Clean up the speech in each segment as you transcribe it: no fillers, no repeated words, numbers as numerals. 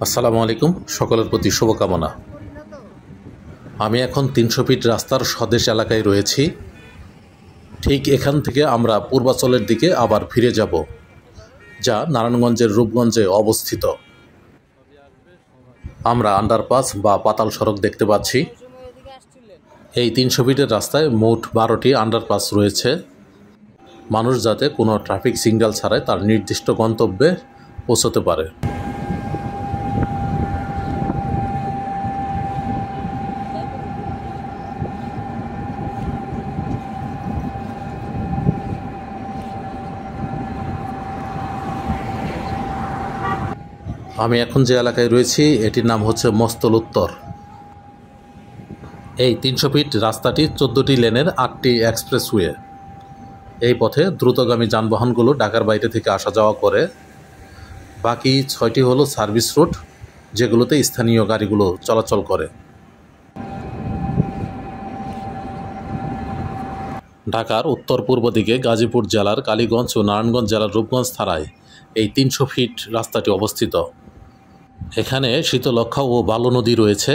আসসালামু আলাইকুম। সকলের প্রতি শুভকামনা। আমি এখন ৩০০ ফিট রাস্তার স্বদেশ এলাকায় রয়েছি। ঠিক এখান থেকে আমরা পূর্বাচলের দিকে আবার ফিরে যাব, যা নারায়ণগঞ্জের রূপগঞ্জে অবস্থিত। আমরা আন্ডারপাস বা পাতাল সড়ক দেখতে পাচ্ছি। এই ৩০০ ফিটের রাস্তায় মোট ১২টি আন্ডারপাস রয়েছে, মানুষ যাতে কোনো ট্রাফিক সিগন্যাল ছাড়াই তার নির্দিষ্ট গন্তব্যে পৌঁছতে পারে। আমি এখন যে এলাকায় রয়েছি এটির নাম হচ্ছে মস্তল উত্তর। এই ৩০০ ফিট রাস্তাটি ১৪টি লেনের ৮টি এক্সপ্রেসওয়ে। এই পথে দ্রুতগামী যানবাহনগুলো ঢাকার বাইরে থেকে আসা যাওয়া করে। বাকি ৬টি হলো সার্ভিস রুট, যেগুলোতে স্থানীয় গাড়িগুলো চলাচল করে। ঢাকার উত্তর পূর্ব দিকে গাজীপুর জেলার কালীগঞ্জ ও নারায়ণগঞ্জ জেলার রূপগঞ্জ থানায় এই ৩০০ ফিট রাস্তাটি অবস্থিত। এখানে শীতলক্ষ্যা ও বালু নদী রয়েছে।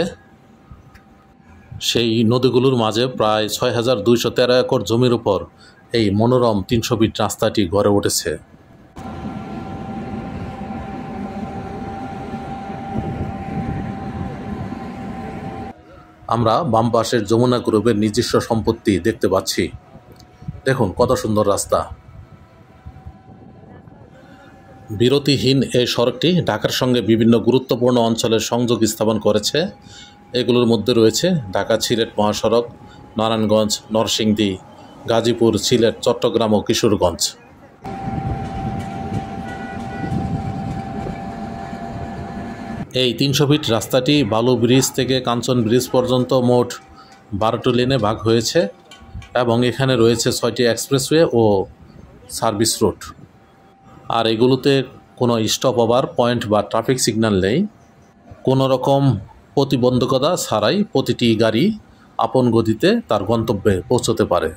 সেই নদীগুলোর মাঝে প্রায় ৬,২১৩ একর জমির উপর এই মনোরম ৩০০ ফিট রাস্তাটি গড়ে উঠেছে। আমরা বাম পাশের যমুনা গ্রুপের নিজস্ব সম্পত্তি দেখতে পাচ্ছি। দেখুন কত সুন্দর রাস্তা। বিরতিহীন এই সড়কটি ঢাকার সঙ্গে বিভিন্ন গুরুত্বপূর্ণ অঞ্চলের সংযোগ স্থাপন করেছে। এগুলোর মধ্যে রয়েছে ঢাকা সিলেট মহাসড়ক, নারায়ণগঞ্জ, নরসিংদী, গাজীপুর, সিলেট, চট্টগ্রাম ও কিশোরগঞ্জ। এই ৩০০ ফিট রাস্তাটি বালু ব্রিজ থেকে কাঞ্চন ব্রিজ পর্যন্ত মোট ১২টি লেনে ভাগ হয়েছে এবং এখানে রয়েছে ৬টি এক্সপ্রেসওয়ে ও সার্ভিস রুট। আর এগুলোতে কোনো স্টপ ওভার পয়েন্ট বা ট্রাফিক সিগন্যাল নেই। কোনো রকম প্রতিবন্ধকতা ছাড়াই প্রতিটি গাড়ি আপন গতিতে তার গন্তব্যে পৌঁছতে পারে।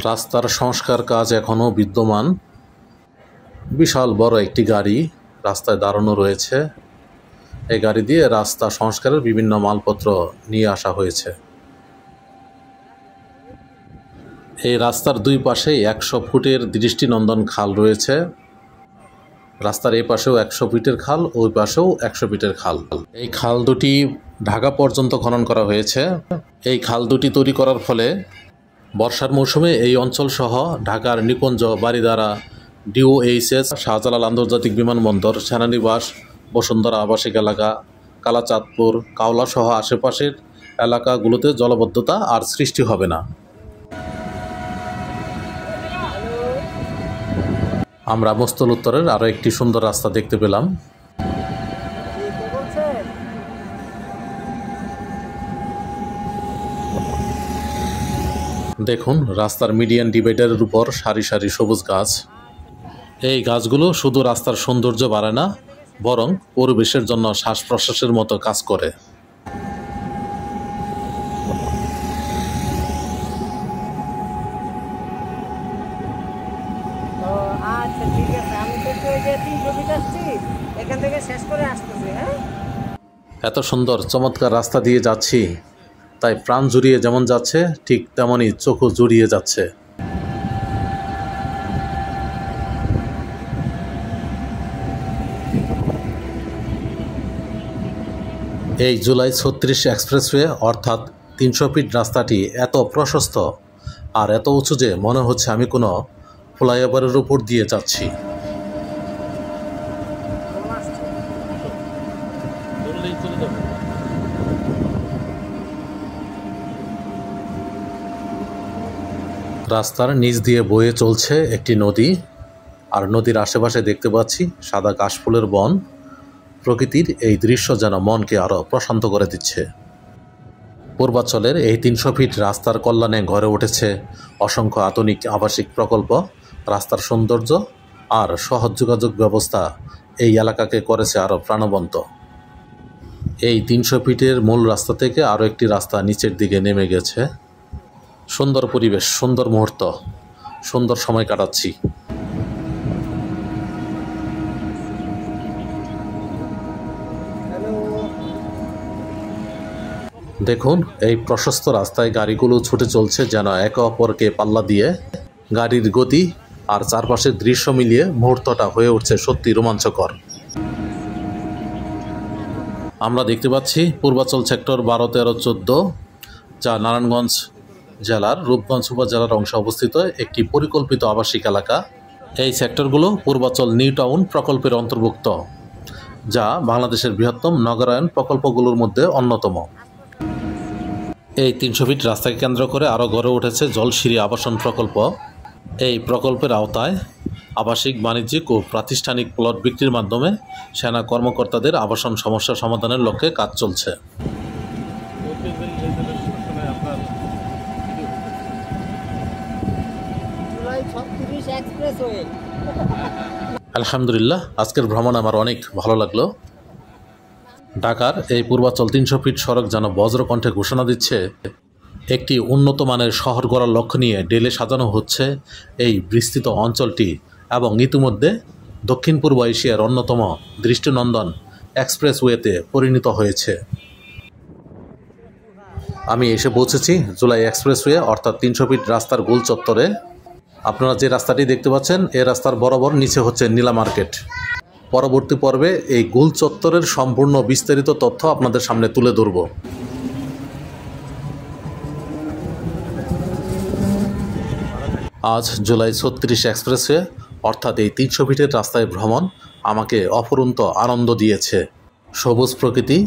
রাস্তার সংস্কার কাজ এখনও বিদ্যমান। বিশাল বড় একটি গাড়ি রাস্তায় দাঁড়ানো রয়েছে। এই গাড়ি দিয়ে রাস্তা সংস্কারের বিভিন্ন মালপত্র নিয়ে আসা হয়েছে। এই রাস্তার দুই পাশেই ১০০ ফুটের দৃষ্টিনন্দন খাল রয়েছে। রাস্তার এই পাশেও ১০০ ফিটের খাল, ওই পাশেও ১০০ ফিটের খাল। এই খাল দুটি ঢাকা পর্যন্ত খনন করা হয়েছে। এই খাল দুটি তৈরি করার ফলে বর্ষার মৌসুমে এই অঞ্চলসহ ঢাকার নিকুঞ্জ, বারিধারা, ডিওএইচএস, শাহজালাল আন্তর্জাতিক বিমানবন্দর, সেনানিবাস, বসুন্ধরা আবাসিক এলাকা, কালাচাঁদপুর, কাওলা সহ আশেপাশের এলাকাগুলোতে জলাবদ্ধতা আর সৃষ্টি হবে না। আমরা মস্তল উত্তরের আরও একটি সুন্দর রাস্তা দেখতে পেলাম। দেখুন রাস্তার মিডিয়ান ডিভাইডারের উপর সারি সারি সবুজ গাছ। এই গাছগুলো শুধু রাস্তার সৌন্দর্য বাড়ায় না, বরং পরিবেশের জন্য শ্বাস প্রশ্বাসের মতো কাজ করে। এত সুন্দর চমৎকার রাস্তা দিয়ে যাচ্ছি, তাই প্রাণ জুড়িয়ে যেমন যাচ্ছে ঠিক তেমনই চোখও জুড়িয়ে যাচ্ছে। এই জুলাই ৩৬ এক্সপ্রেসওয়ে অর্থাৎ ৩০০ ফিট রাস্তাটি এত প্রশস্ত আর এত উঁচু যে মনে হচ্ছে আমি কোনো ফ্লাইওভারের উপর দিয়ে যাচ্ছি। রাস্তার নিচ দিয়ে বয়ে চলছে একটি নদী, আর নদীর আশেপাশে দেখতে পাচ্ছি সাদা কাশফুলের বন। প্রকৃতির এই দৃশ্য যেন মনকে আরও প্রশান্ত করে দিচ্ছে। পূর্বাঞ্চলের এই ৩০০ ফিট রাস্তার কল্যাণে গড়ে উঠেছে অসংখ্য আধুনিক আবাসিক প্রকল্প। রাস্তার সৌন্দর্য আর সহজ যোগাযোগ ব্যবস্থা এই এলাকাকে করেছে আরও প্রাণবন্ত। এই ৩০০ ফিটের মূল রাস্তা থেকে আরও একটি রাস্তা নিচের দিকে নেমে গেছে। সুন্দর পরিবেশ, সুন্দর মুহূর্ত, সুন্দর সময় কাটাচ্ছি। দেখুন এই প্রশস্ত রাস্তায় গাড়িগুলো ছুটে চলছে যেন একে অপরকে পাল্লা দিয়ে। গাড়ির গতি আর চারপাশের দৃশ্য মিলিয়ে মুহূর্তটা হয়ে উঠছে সত্যি রোমাঞ্চকর। আমরা দেখতে পাচ্ছি পূর্বাচল সেক্টর 12, 13, 14, যা নারায়ণগঞ্জ জেলার রূপগঞ্জ উপজেলার অংশে অবস্থিত একটি পরিকল্পিত আবাসিক এলাকা। এই সেক্টরগুলো পূর্বাচল নিউ টাউন প্রকল্পের অন্তর্ভুক্ত, যা বাংলাদেশের বৃহত্তম নগরায়ণ প্রকল্পগুলোর মধ্যে অন্যতম। এই 300 ফিট রাস্তাকে কেন্দ্র করে আরও গড়ে উঠেছে জলসিঁড়ি আবাসন প্রকল্প। এই প্রকল্পের আওতায় আবাসিক, বাণিজ্যিক ও প্রাতিষ্ঠানিক প্লট বিক্রির মাধ্যমে সেনা কর্মকর্তাদের আবাসন সমস্যা সমাধানের লক্ষ্যে কাজ চলছে। আলহামদুলিল্লাহ, আজকের ভ্রমণ আমার অনেক ভালো লাগলো। ঢাকার এই পূর্বাচল 300 ফিট সড়ক যেন বজ্রকণ্ঠে ঘোষণা দিচ্ছে একটি উন্নত মানের শহর গড়ার লক্ষ্য নিয়ে ডেলে সাজানো হচ্ছে এই বিস্তৃত অঞ্চলটি, এবং ইতিমধ্যে দক্ষিণ পূর্ব এশিয়ার অন্যতম দৃষ্টিনন্দন এক্সপ্রেসওয়েতে পরিণত হয়েছে। আমি এসে পৌঁছেছি জুলাই এক্সপ্রেসওয়ে অর্থাৎ 300 ফিট রাস্তার গোল চত্বরে। আপনারা যে রাস্তাটি দেখতে পাচ্ছেন এই রাস্তার বরাবর নিচে হচ্ছে নীলা মার্কেট। পরবর্তী পর্বে এই গোল চত্বরের সম্পূর্ণ বিস্তারিত তথ্য আপনাদের সামনে তুলে ধরব। আজ জুলাই 36 এক্সপ্রেসওয়ে অর্থাৎ এই 300 ফিটের রাস্তায় ভ্রমণ আমাকে অফুরন্ত আনন্দ দিয়েছে। সবুজ প্রকৃতি,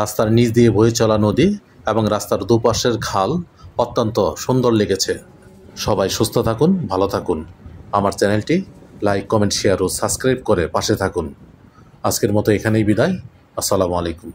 রাস্তার নিচ দিয়ে বয়ে চলা নদী এবং রাস্তার দুপাশের খাল অত্যন্ত সুন্দর লেগেছে। সবাই সুস্থ থাকুন, ভালো থাকুন। আমার চ্যানেলটি লাইক, কমেন্ট, শেয়ার ও সাবস্ক্রাইব করে পাশে থাকুন। আজকের মতো এখানেই বিদায়। আসসালামু আলাইকুম।